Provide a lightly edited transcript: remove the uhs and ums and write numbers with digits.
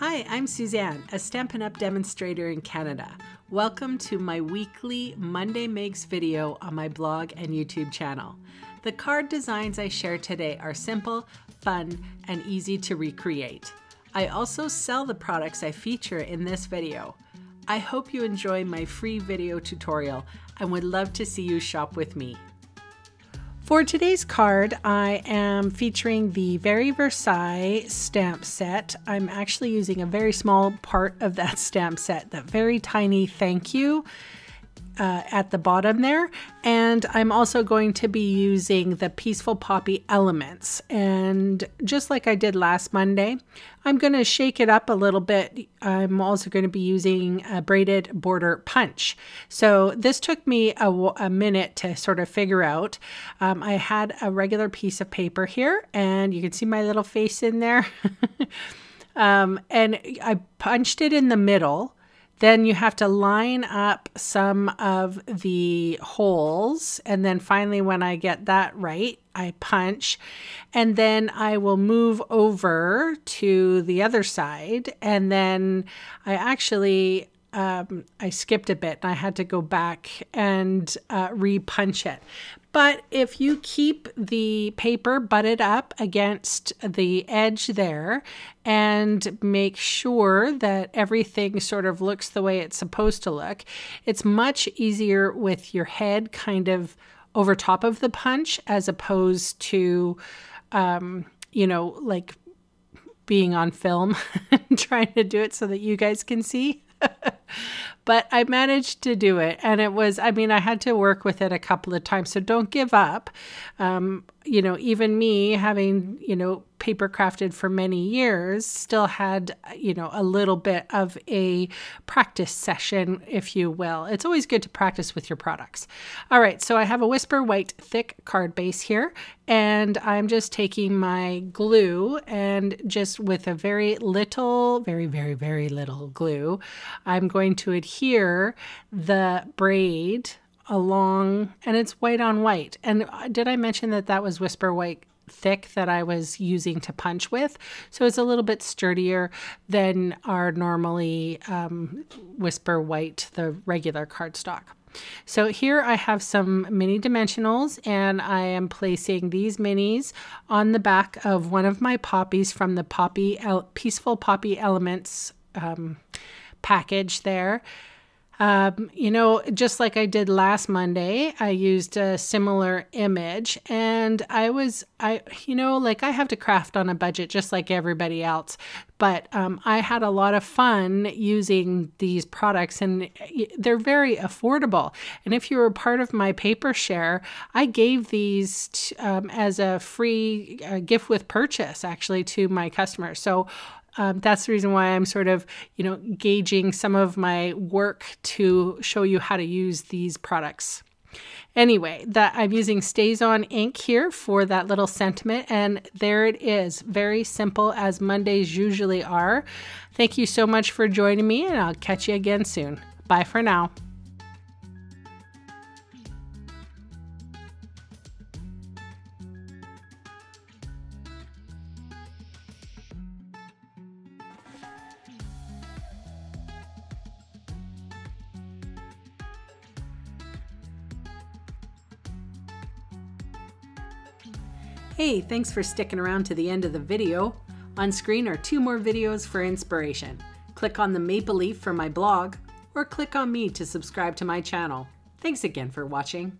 Hi, I'm Suzanne, a Stampin' Up demonstrator in Canada. Welcome to my weekly Monday Makes video on my blog and YouTube channel. The card designs I share today are simple, fun, and easy to recreate. I also sell the products I feature in this video. I hope you enjoy my free video tutorial and would love to see you shop with me. For today's card, I am featuring the Very Versailles stamp set. I'm actually using a very small part of that stamp set, that very tiny thank you at the bottom there. And I'm also going to be using the Peaceful Poppy elements. And just like I did last Monday, I'm going to shake it up a little bit. I'm also going to be using a braided border punch. So this took me a minute to sort of figure out. I had a regular piece of paper here, and you can see my little face in there. And I punched it in the middle. Then you have to line up some of the holes. And then finally, when I get that right, I punch. And then I will move over to the other side. And then I actually, I skipped a bit and I had to go back and re-punch it. But if you keep the paper butted up against the edge there and make sure that everything sort of looks the way it's supposed to look, it's much easier with your head kind of over top of the punch as opposed to, you know, like being on film and trying to do it so that you guys can see. But I managed to do it, and it was, I mean, I had to work with it a couple of times, so don't give up. You know, even me having, you know, paper crafted for many years still had, you know, a little bit of a practice session, if you will. It's always good to practice with your products. All right, so I have a Whisper White thick card base here, and I'm just taking my glue and just with a very little, very little glue, I'm going to adhere the braid along, and it's white on white. And did I mention that that was Whisper White thick that I was using to punch with? So it's a little bit sturdier than our normally Whisper White, the regular cardstock. So here I have some mini dimensionals, and I am placing these minis on the back of one of my poppies from the Peaceful Poppy Elements package there. You know, just like I did last Monday, I used a similar image, and you know, like I have to craft on a budget just like everybody else, but I had a lot of fun using these products, and they're very affordable. And if you were part of my paper share, I gave these as a free gift with purchase actually to my customers. So that's the reason why I'm sort of, you know, gauging some of my work to show you how to use these products. Anyway, that I'm using Stays On ink here for that little sentiment, and there it is. Very simple, as Mondays usually are. Thank you so much for joining me, and I'll catch you again soon. Bye for now. Hey, thanks for sticking around to the end of the video. On screen are 2 more videos for inspiration. Click on the maple leaf for my blog, or click on me to subscribe to my channel. Thanks again for watching.